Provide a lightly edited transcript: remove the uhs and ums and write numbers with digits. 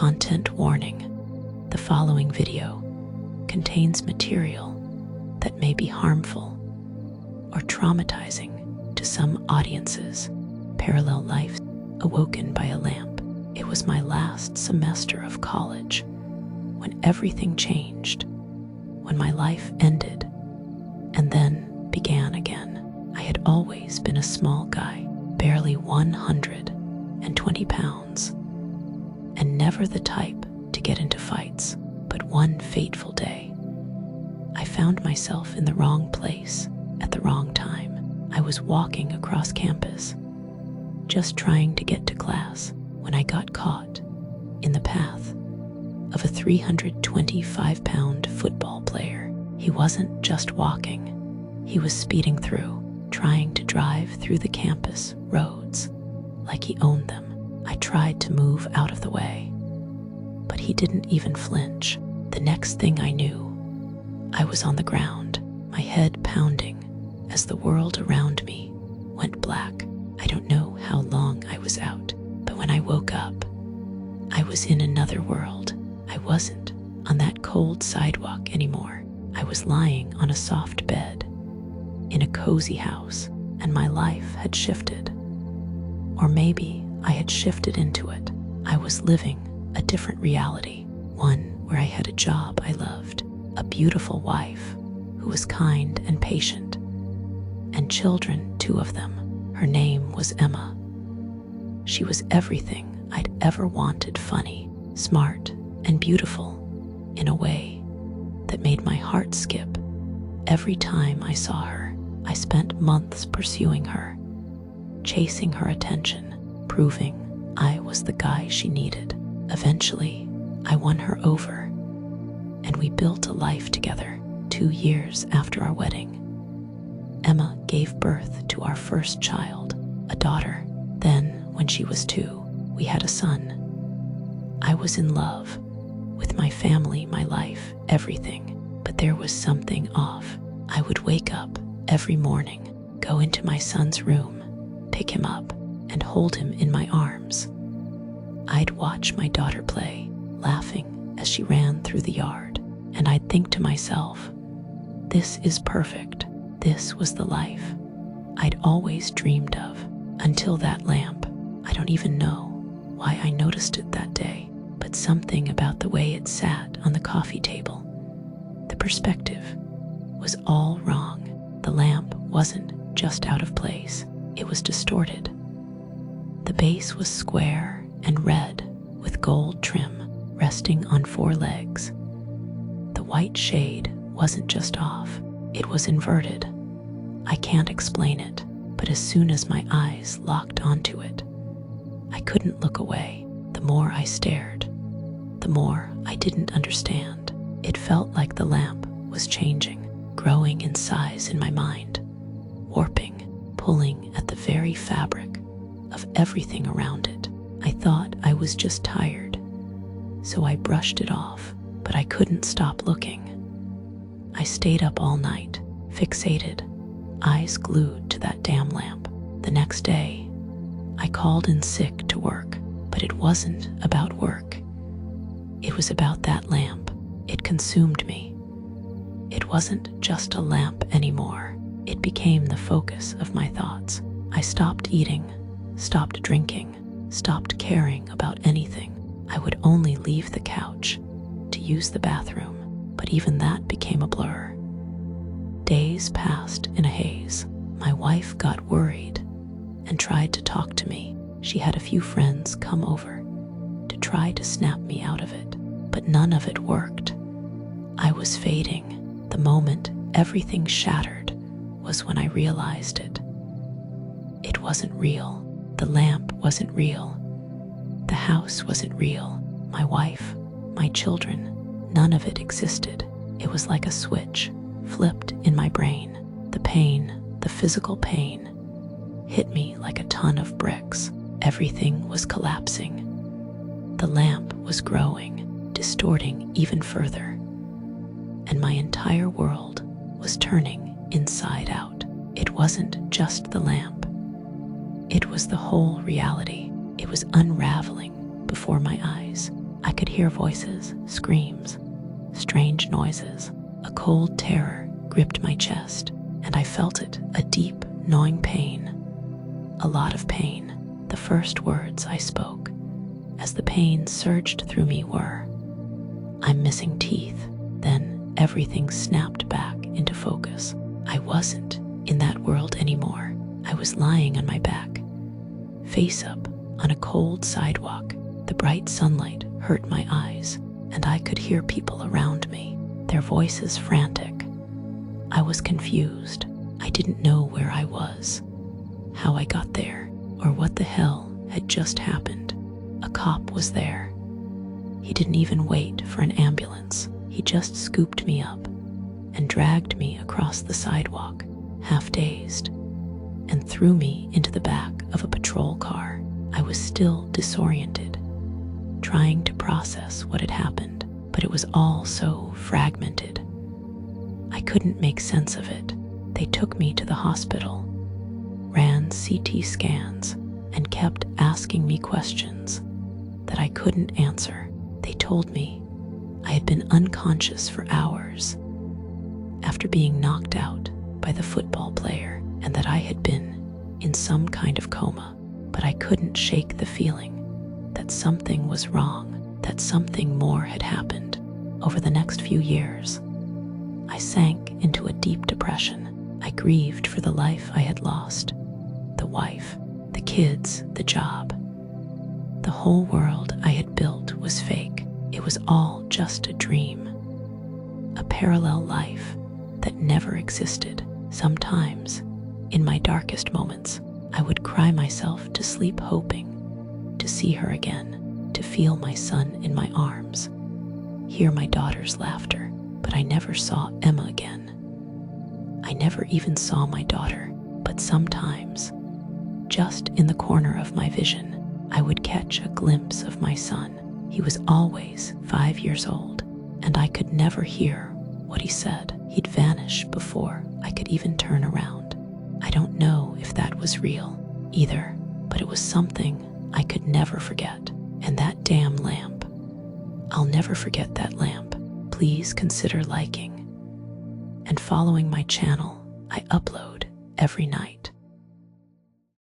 Content warning. The following video contains material that may be harmful or traumatizing to some audiences. Parallel life awoken by a lamp. It was my last semester of college when everything changed, when my life ended and then began again. I had always been a small guy, barely 120 pounds, and never the type to get into fights. But one fateful day, I found myself in the wrong place at the wrong time. I was walking across campus, just trying to get to class, when I got caught in the path of a 325-pound football player. He wasn't just walking, he was speeding through, trying to drive through the campus roads like he owned them. I tried to move out of the way, but he didn't even flinch. The next thing I knew, I was on the ground, my head pounding as the world around me went black. I don't know how long I was out, but when I woke up, I was in another world. I wasn't on that cold sidewalk anymore. I was lying on a soft bed in a cozy house, and my life had shifted. Or maybe I had shifted into it. I was living a different reality, one where I had a job I loved, a beautiful wife who was kind and patient, and children, 2 of them. Her name was Emma. She was everything I'd ever wanted: funny, smart, and beautiful in a way that made my heart skip every time I saw her. I spent months pursuing her, chasing her attention, proving I was the guy she needed. Eventually, I won her over, and we built a life together. 2 years after our wedding, Emma gave birth to our first child, a daughter. Then, when she was 2, we had a son. I was in love with my family, my life, everything. But there was something off. I would wake up every morning, go into my son's room, pick him up, and hold him in my arms. I'd watch my daughter play, laughing as she ran through the yard, and I'd think to myself, this is perfect. This was the life I'd always dreamed of, until that lamp. I don't even know why I noticed it that day, but something about the way it sat on the coffee table, the perspective, was all wrong. The lamp wasn't just out of place, it was distorted. The base was square and red with gold trim, resting on 4 legs. The white shade wasn't just off, it was inverted. I can't explain it, but as soon as my eyes locked onto it, I couldn't look away. The more I stared, the more I didn't understand. It felt like the lamp was changing, growing in size in my mind, warping, pulling at the very fabric of everything around it. I thought I was just tired, so I brushed it off, but I couldn't stop looking. I stayed up all night, fixated, eyes glued to that damn lamp. The next day, I called in sick to work, but it wasn't about work. It was about that lamp. It consumed me. It wasn't just a lamp anymore. It became the focus of my thoughts. I stopped eating, stopped drinking, stopped caring about anything. I would only leave the couch to use the bathroom, but even that became a blur. Days passed in a haze. My wife got worried and tried to talk to me. She had a few friends come over to try to snap me out of it, but none of it worked. I was fading. The moment everything shattered was when I realized it. It wasn't real. The lamp wasn't real. The house wasn't real. My wife, my children, none of it existed. It was like a switch flipped in my brain. The pain, the physical pain, hit me like a ton of bricks. Everything was collapsing. The lamp was growing, distorting even further, and my entire world was turning inside out. It wasn't just the lamp. It was the whole reality. It was unraveling before my eyes. I could hear voices, screams, strange noises. A cold terror gripped my chest, and I felt it, a deep, gnawing pain. A lot of pain. The first words I spoke, as the pain surged through me, were, "I'm missing teeth." Then everything snapped back into focus. I wasn't in that world anymore. I was lying on my back, face up, on a cold sidewalk. The bright sunlight hurt my eyes, and I could hear people around me, their voices frantic. I was confused. I didn't know where I was, how I got there, or what the hell had just happened. A cop was there. He didn't even wait for an ambulance. He just scooped me up and dragged me across the sidewalk, half dazed, and threw me into the back of a patrol car. I was still disoriented, trying to process what had happened, but it was all so fragmented. I couldn't make sense of it. They took me to the hospital, ran CT scans, and kept asking me questions that I couldn't answer. They told me I had been unconscious for hours after being knocked out by the football player, and that I had been in some kind of coma. But I couldn't shake the feeling that something was wrong, that something more had happened. Over the next few years, I sank into a deep depression. I grieved for the life I had lost, the wife, the kids, the job. The whole world I had built was fake. It was all just a dream, a parallel life that never existed. Sometimes, in my darkest moments, I would cry myself to sleep, hoping to see her again, to feel my son in my arms, hear my daughter's laughter. But I never saw Emma again. I never even saw my daughter. But sometimes, just in the corner of my vision, I would catch a glimpse of my son. He was always 5 years old, and I could never hear what he said. He'd vanish before I could even turn around. I don't know if that was real either, but it was something I could never forget. And that damn lamp. I'll never forget that lamp. Please consider liking and following my channel. I upload every night.